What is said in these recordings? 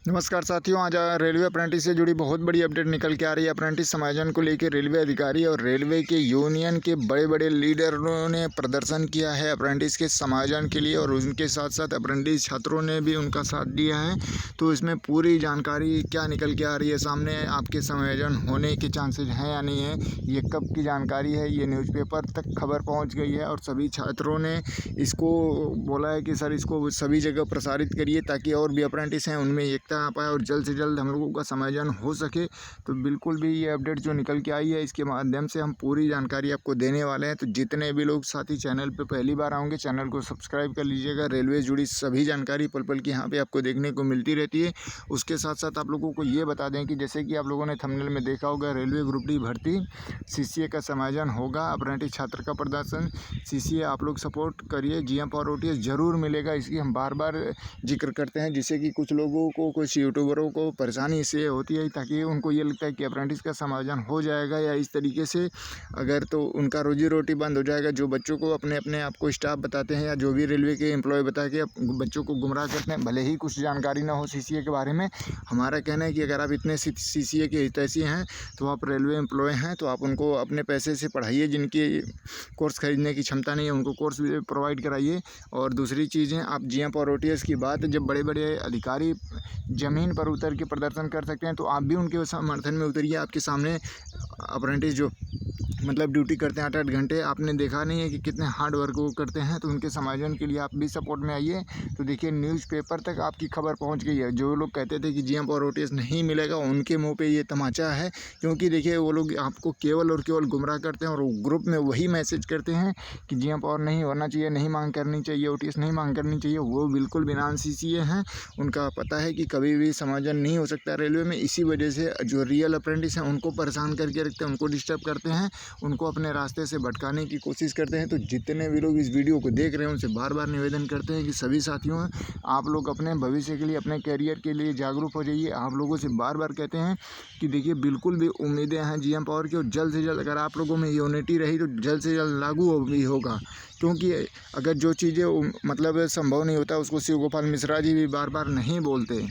नमस्कार साथियों, आज रेलवे अप्रेंटिस से जुड़ी बहुत बड़ी अपडेट निकल के आ रही है। अप्रेंटिस समायोजन को लेकर रेलवे अधिकारी और रेलवे के यूनियन के बड़े-बड़े लीडरों ने प्रदर्शन किया है अप्रेंटिस के समायोजन के लिए, और उनके साथ-साथ अप्रेंटिस छात्रों ने भी उनका साथ दिया है। तो इसमें पूरी जानकारी क्या निकल के आ रही है सामने, आपके समायोजन होने के चांसेस हैं या नहीं है, ये कब की जानकारी है, ये न्यूज़पेपर तक खबर पहुँच गई है। और सभी छात्रों ने इसको बोला है कि सर इसको सभी जगह प्रसारित करिए ताकि और भी अप्रेंटिस हैं उनमें एकता आ पाए और जल्द से जल्द हम लोगों का समायोजन हो सके। तो बिल्कुल भी ये अपडेट जो निकल के आई है, इसके माध्यम से हम पूरी जानकारी आपको देने वाले हैं। तो जितने भी लोग साथी चैनल पे पहली बार आएंगे, चैनल को सब्सक्राइब कर लीजिएगा। रेलवे से जुड़ी सभी जानकारी पल पल की यहाँ पे आपको देखने को मिलती रहती है। उसके साथ साथ आप लोगों को ये बता दें कि जैसे कि आप लोगों ने थंबनेल में देखा होगा, रेलवे ग्रुप डी भर्ती सीसीए का समायोजन होगा। अप्रेंटिस छात्र का प्रदर्शन सीसीए आप लोग सपोर्ट करिए, जीएम और ओटीएस जरूर मिलेगा। इसकी हम बार बार जिक्र करते हैं, जिससे कि कुछ लोगों को, कुछ यूट्यूबरों को परेशानी इससे होती है ताकि उनको ये लगता है कि अप्रेंटिस का समायोजन हो जाएगा या इस तरीके से अगर तो उनका रोजी रोटी बंद हो जाएगा। जो बच्चों को अपने अपने आप को स्टाफ बताते हैं या जो भी रेलवे के एम्प्लॉय बता के बच्चों को गुमराह करते हैं, भले ही कुछ जानकारी ना हो सीसीए के बारे में। हमारा कहना है कि अगर आप इतने सीसीए के हितैषी हैं तो आप रेलवे एम्प्लॉय हैं, तो आप उनको अपने पैसे से पढ़ाइए। जिनकी कोर्स खरीदने की क्षमता नहीं है उनको कोर्स भी प्रोवाइड कराइए। और दूसरी चीज़ें, आप जीएम और ओटीएस की बात, जब बड़े बड़े अधिकारी ज़मीन पर उतर के प्रदर्शन कर सकते हैं तो आप भी उनके समर्थन में उतरिए। आपके सामने अप्रेंटिस जो मतलब ड्यूटी करते हैं 8-8 घंटे, आपने देखा नहीं है कि कितने हार्ड वर्क वो करते हैं। तो उनके समायोजन के लिए आप भी सपोर्ट में आइए। तो देखिए, न्यूज़पेपर तक आपकी खबर पहुंच गई है। जो लोग कहते थे कि जीएम और ओटीएस नहीं मिलेगा, उनके मुंह पे ये तमाचा है। क्योंकि देखिए, वो लोग आपको केवल और केवल गुमराह करते हैं और ग्रुप में वही मैसेज करते हैं कि जीएम और नहीं होना चाहिए, नहीं मांग करनी चाहिए, ओटीएस नहीं मांग करनी चाहिए। वो बिल्कुल बिना सीसीए हैं। उनका पता है कि कभी भी समायोजन नहीं हो सकता रेलवे में। इसी वजह से जो रियल अप्रेंटिस हैं उनको परेशान करके रखते हैं, उनको डिस्टर्ब करते हैं, उनको अपने रास्ते से भटकाने की कोशिश करते हैं। तो जितने भी लोग इस वीडियो को देख रहे हैं उनसे बार बार निवेदन करते हैं कि सभी साथियों, आप लोग अपने भविष्य के लिए, अपने करियर के लिए जागरूक हो जाइए। आप लोगों से बार बार कहते हैं कि देखिए, बिल्कुल भी उम्मीदें हैं जीएम पावर की, और जल्द से जल्द अगर आप लोगों में यूनिटी रही तो जल्द से जल्द लागू भी होगा। क्योंकि अगर जो चीज़ें मतलब संभव नहीं होता उसको शिव गोपाल मिश्रा जी भी बार बार नहीं बोलते।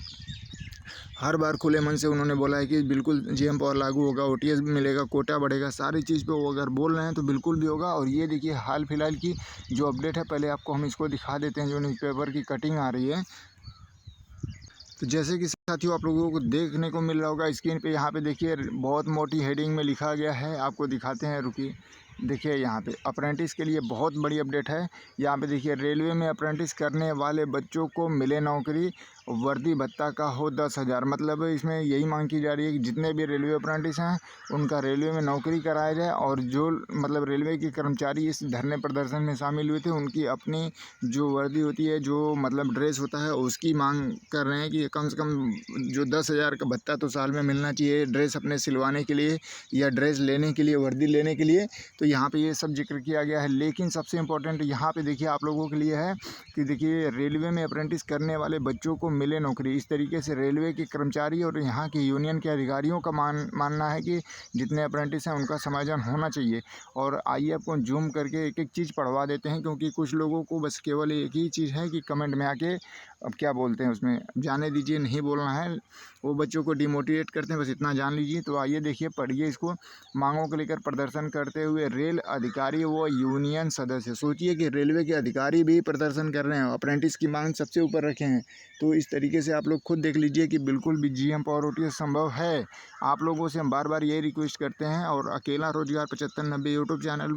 हर बार खुले मन से उन्होंने बोला है कि बिल्कुल जीएम पावर लागू होगा, ओटीएस भी मिलेगा, कोटा बढ़ेगा, सारी चीज़ पे वो अगर बोल रहे हैं तो बिल्कुल भी होगा। और ये देखिए, हाल फिलहाल की जो अपडेट है, पहले आपको हम इसको दिखा देते हैं, जो न्यूज़पेपर की कटिंग आ रही है। तो जैसे कि साथियों, आप लोगों को देखने को मिल रहा होगा स्क्रीन पे, यहाँ पे देखिए बहुत मोटी हेडिंग में लिखा गया है। आपको दिखाते हैं, रुकिए। देखिए, यहाँ पे अप्रेंटिस के लिए बहुत बड़ी अपडेट है। यहाँ पे देखिए, रेलवे में अप्रेंटिस करने वाले बच्चों को मिले नौकरी, वर्दी भत्ता का हो 10,000। मतलब इसमें यही मांग की जा रही है कि जितने भी रेलवे अप्रेंटिस हैं उनका रेलवे में नौकरी कराया जाए। और जो मतलब रेलवे के कर्मचारी इस धरने प्रदर्शन में शामिल हुए थे, उनकी अपनी जो वर्दी होती है, जो मतलब ड्रेस होता है, उसकी मांग कर रहे हैं कि कम से कम जो 10,000 का भत्ता तो साल में मिलना चाहिए, ड्रेस अपने सिलवाने के लिए या ड्रेस लेने के लिए, वर्दी लेने के लिए। तो यहाँ पे ये सब जिक्र किया गया है। लेकिन सबसे इम्पोर्टेंट यहाँ पे देखिए, आप लोगों के लिए है कि देखिए, रेलवे में अप्रेंटिस करने वाले बच्चों को मिले नौकरी। इस तरीके से रेलवे के कर्मचारी और यहाँ के यूनियन के अधिकारियों का मानना है कि जितने अप्रेंटिस हैं उनका समायोजन होना चाहिए। और आइए आपको जूम करके एक एक चीज़ पढ़वा देते हैं, क्योंकि कुछ लोगों को बस केवल एक ही चीज़ है कि कमेंट में आके, अब क्या बोलते हैं उसमें, जाने दीजिए, नहीं बोलना है, वो बच्चों को डिमोटिवेट करते हैं, बस इतना जान लीजिए। तो आइए देखिए, पढ़िए इसको। मांगों को लेकर प्रदर्शन करते हुए रेल अधिकारी व यूनियन सदस्य। सोचिए कि रेलवे के अधिकारी भी प्रदर्शन कर रहे हैं, अप्रेंटिस की मांग सबसे ऊपर रखे हैं। तो इस तरीके से आप लोग खुद देख लीजिए कि बिल्कुल भी जीएम और ओटीएस संभव है। आप लोगों से हम बार बार यही रिक्वेस्ट करते हैं। और अकेला रोजगार 7590 यूट्यूब चैनल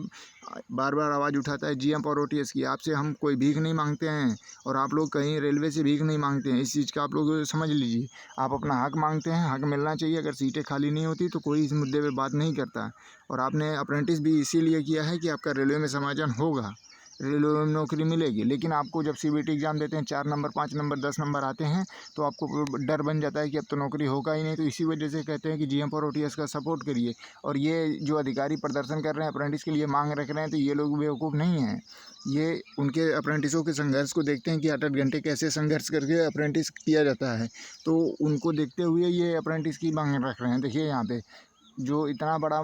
बार बार आवाज़ उठाता है जीएम और ओटीएस की। आपसे हम कोई भीख नहीं मांगते हैं, और आप लोग कहीं रेलवे से भीख नहीं मांगते हैं। इस चीज़ का आप लोग समझ लीजिए। आप अपना हक मांगते हैं, हक मिलना चाहिए। अगर सीटें खाली नहीं होती तो कोई इस मुद्दे पे बात नहीं करता। और आपने अप्रेंटिस भी इसीलिए किया है कि आपका रेलवे में समायोजन होगा, रेलवे में नौकरी मिलेगी। लेकिन आपको जब सीबीटी एग्ज़ाम देते हैं, 4 नंबर, 5 नंबर, 10 नंबर आते हैं, तो आपको डर बन जाता है कि अब तो नौकरी होगा ही नहीं। तो इसी वजह से कहते हैं कि जीएम और ओटीएस का सपोर्ट करिए। और ये जो अधिकारी प्रदर्शन कर रहे हैं, अप्रेंटिस के लिए मांग रख रहे हैं, तो ये लोग बेवकूफ़ नहीं हैं। ये उनके अप्रेंटिसों के संघर्ष को देखते हैं कि 8-8 घंटे कैसे संघर्ष करके अप्रेंटिस किया जाता है। तो उनको देखते हुए ये अप्रेंटिस की मांग रख रहे हैं। देखिए, यहाँ पे जो इतना बड़ा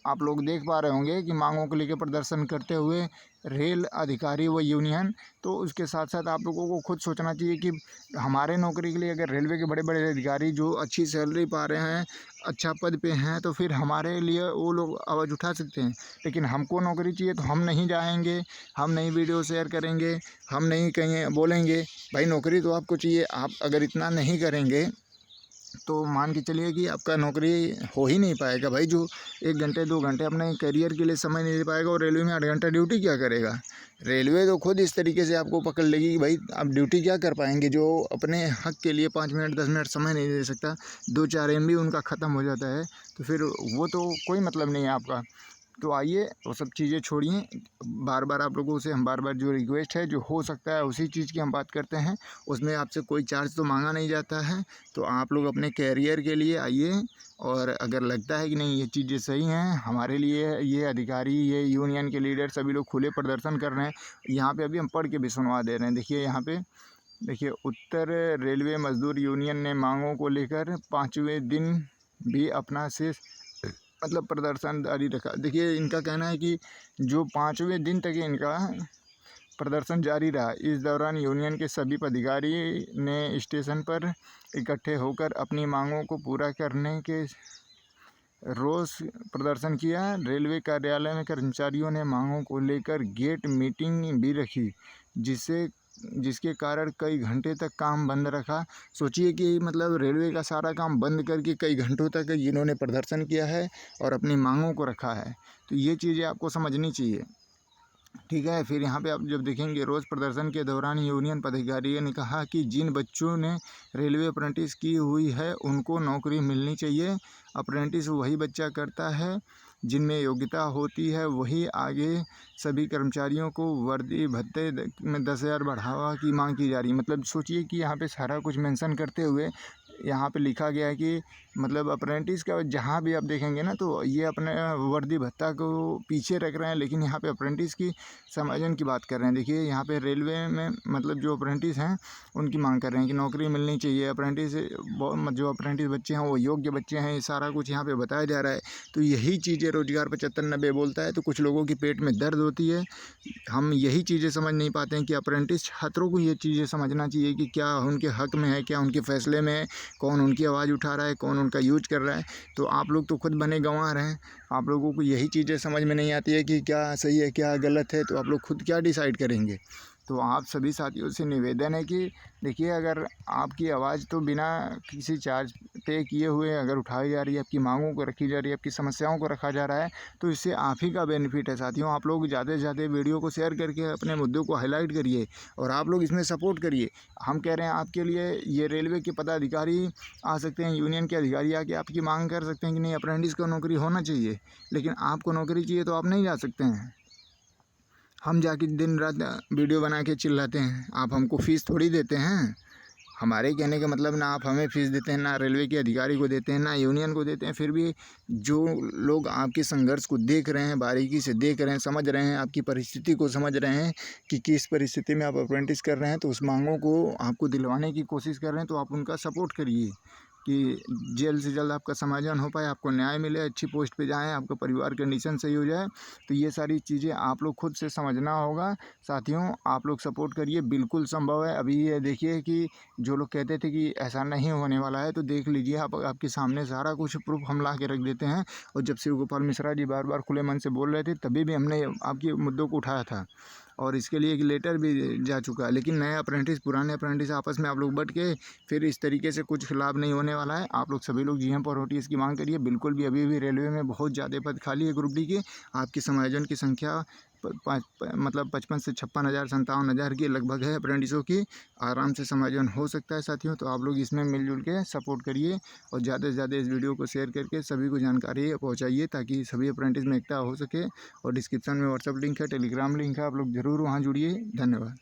आप लोग देख पा रहे होंगे कि मांगों को लेकर प्रदर्शन करते हुए रेल अधिकारी व यूनियन। तो उसके साथ साथ आप लोगों को खुद सोचना चाहिए कि हमारे नौकरी के लिए अगर रेलवे के बड़े बड़े अधिकारी जो अच्छी सैलरी पा रहे हैं, अच्छा पद पे हैं, तो फिर हमारे लिए वो लोग आवाज़ उठा सकते हैं। लेकिन हमको नौकरी चाहिए तो हम नहीं जाएंगे, हम नहीं वीडियो शेयर करेंगे, हम नहीं कहीं बोलेंगे। भाई नौकरी तो आपको चाहिए, आप अगर इतना नहीं करेंगे तो मान के चलिए कि आपका नौकरी हो ही नहीं पाएगा। भाई जो 1 घंटे 2 घंटे अपने करियर के लिए समय नहीं दे पाएगा और रेलवे में 8 घंटा ड्यूटी क्या करेगा। रेलवे तो खुद इस तरीके से आपको पकड़ लेगी कि भाई आप ड्यूटी क्या कर पाएंगे। जो अपने हक के लिए 5 मिनट 10 मिनट समय नहीं दे सकता, 2-4 MB उनका ख़त्म हो जाता है, तो फिर वो तो कोई मतलब नहीं है आपका। तो आइए वो सब चीज़ें छोड़िए। बार बार आप लोगों से हम बार जो रिक्वेस्ट है, जो हो सकता है उसी चीज़ की हम बात करते हैं। उसमें आपसे कोई चार्ज तो मांगा नहीं जाता है। तो आप लोग अपने कैरियर के लिए आइए, और अगर लगता है कि नहीं ये चीज़ें सही हैं हमारे लिए, ये अधिकारी, ये यूनियन के लीडर सभी लोग खुले प्रदर्शन कर रहे हैं। यहाँ पे अभी हम पढ़ के भी सुनवा दे रहे हैं। देखिए यहाँ पे देखिए, उत्तर रेलवे मजदूर यूनियन ने मांगों को लेकर 5वें दिन भी अपना शेष मतलब प्रदर्शन जारी रखा। देखिए इनका कहना है कि जो 5वें दिन तक इनका प्रदर्शन जारी रहा। इस दौरान यूनियन के सभी पदाधिकारी ने स्टेशन पर इकट्ठे होकर अपनी मांगों को पूरा करने के रोष प्रदर्शन किया। रेलवे कार्यालय में कर्मचारियों ने मांगों को लेकर गेट मीटिंग भी रखी, जिसके कारण कई घंटे तक काम बंद रखा। सोचिए कि मतलब रेलवे का सारा काम बंद करके कई घंटों तक इन्होंने प्रदर्शन किया है और अपनी मांगों को रखा है। तो ये चीज़ें आपको समझनी चाहिए, ठीक है। फिर यहाँ पे आप जब देखेंगे, रोज़ प्रदर्शन के दौरान यूनियन पदाधिकारियों ने कहा कि जिन बच्चों ने रेलवे अप्रेंटिस की हुई है उनको नौकरी मिलनी चाहिए। अप्रेंटिस वही बच्चा करता है जिनमें योग्यता होती है, वही आगे। सभी कर्मचारियों को वर्दी भत्ते में 10,000 बढ़ावा की मांग की जा रही है। मतलब सोचिए कि यहाँ पे सारा कुछ मेंशन करते हुए यहाँ पे लिखा गया है कि मतलब अप्रेंटिस का जहाँ भी आप देखेंगे ना, तो ये अपने वर्दी भत्ता को पीछे रख रहे हैं, लेकिन यहाँ पे अप्रेंटिस की समायोजन की बात कर रहे हैं। देखिए यहाँ पे रेलवे में मतलब जो अप्रेंटिस हैं उनकी मांग कर रहे हैं कि नौकरी मिलनी चाहिए। अप्रेंटिस जो अप्रेंटिस बच्चे हैं वो योग्य बच्चे हैं, ये सारा कुछ यहाँ पे बताया जा रहा है। तो यही चीज़ें रोजगार 75-90 बोलता है, तो कुछ लोगों की पेट में दर्द होती है। हम यही चीज़ें समझ नहीं पाते हैं कि अप्रेंटिस छात्रों को ये चीज़ें समझना चाहिए कि क्या उनके हक में है, क्या उनके फैसले में है, कौन उनकी आवाज़ उठा रहा है, कौन उनका यूज कर रहा है। तो आप लोग तो खुद बने गंवार हैं, आप लोगों को यही चीज़ें समझ में नहीं आती है कि क्या सही है क्या गलत है, तो आप लोग खुद क्या डिसाइड करेंगे। तो आप सभी साथियों से निवेदन है कि देखिए, अगर आपकी आवाज़ तो बिना किसी चार्ज पे किए हुए अगर उठाई जा रही है, आपकी मांगों को रखी जा रही है, आपकी समस्याओं को रखा जा रहा है, तो इससे आप ही का बेनिफिट है साथियों। आप लोग ज़्यादा से ज़्यादा वीडियो को शेयर करके अपने मुद्दों को हाईलाइट करिए और आप लोग इसमें सपोर्ट करिए। हम कह रहे हैं आपके लिए, ये रेलवे के पदाधिकारी आ सकते हैं, यूनियन के अधिकारी आके आपकी मांग कर सकते हैं कि नहीं अप्रेंटिस को नौकरी होना चाहिए, लेकिन आपको नौकरी चाहिए तो आप नहीं जा सकते हैं। हम जाके दिन रात वीडियो बना के चिल्लाते हैं, आप हमको फ़ीस थोड़ी देते हैं। हमारे कहने का मतलब ना आप हमें फ़ीस देते हैं, ना रेलवे के अधिकारी को देते हैं, ना यूनियन को देते हैं। फिर भी जो लोग आपके संघर्ष को देख रहे हैं, बारीकी से देख रहे हैं, समझ रहे हैं, आपकी परिस्थिति को समझ रहे हैं कि किस परिस्थिति में आप अप्रेंटिस कर रहे हैं, तो उस मांगों को आपको दिलवाने की कोशिश कर रहे हैं, तो आप उनका सपोर्ट करिए कि जल्द से जल्द आपका समाधान हो पाए, आपको न्याय मिले, अच्छी पोस्ट पे जाएँ, आपका परिवार कंडीशन सही हो जाए। तो ये सारी चीज़ें आप लोग खुद से समझना होगा साथियों। आप लोग सपोर्ट करिए, बिल्कुल संभव है। अभी ये देखिए कि जो लोग कहते थे कि ऐसा नहीं होने वाला है, तो देख लीजिए आप, आपके सामने सारा कुछ प्रूफ हम ला के रख देते हैं। और जब शिव गोपाल मिश्रा जी बार बार खुले मन से बोल रहे थे, तभी भी हमने आपके मुद्दों को उठाया था और इसके लिए एक लेटर भी जा चुका है। लेकिन नए अप्रेंटिस पुराने अप्रेंटिस आपस में आप लोग बट के फिर इस तरीके से कुछ लाभ नहीं होने वाला है। आप लोग सभी लोग GM प्रोटीज की मांग करिए। बिल्कुल भी अभी भी रेलवे में बहुत ज़्यादा पद खाली है ग्रुप डी के। आपकी समायोजन की संख्या मतलब 55 से 56 हज़ार 57 हज़ार के लगभग है अप्रेंटिसों की। आराम से समायोजन हो सकता है साथियों। तो आप लोग इसमें मिलजुल के सपोर्ट करिए और ज़्यादा से ज़्यादा इस वीडियो को शेयर करके सभी को जानकारी पहुँचाइए, ताकि सभी अप्रेंटिस में एकता हो सके। और डिस्क्रिप्शन में व्हाट्सअप लिंक है, टेलीग्राम लिंक है, आप लोग ज़रूर वहाँ जुड़िए। धन्यवाद।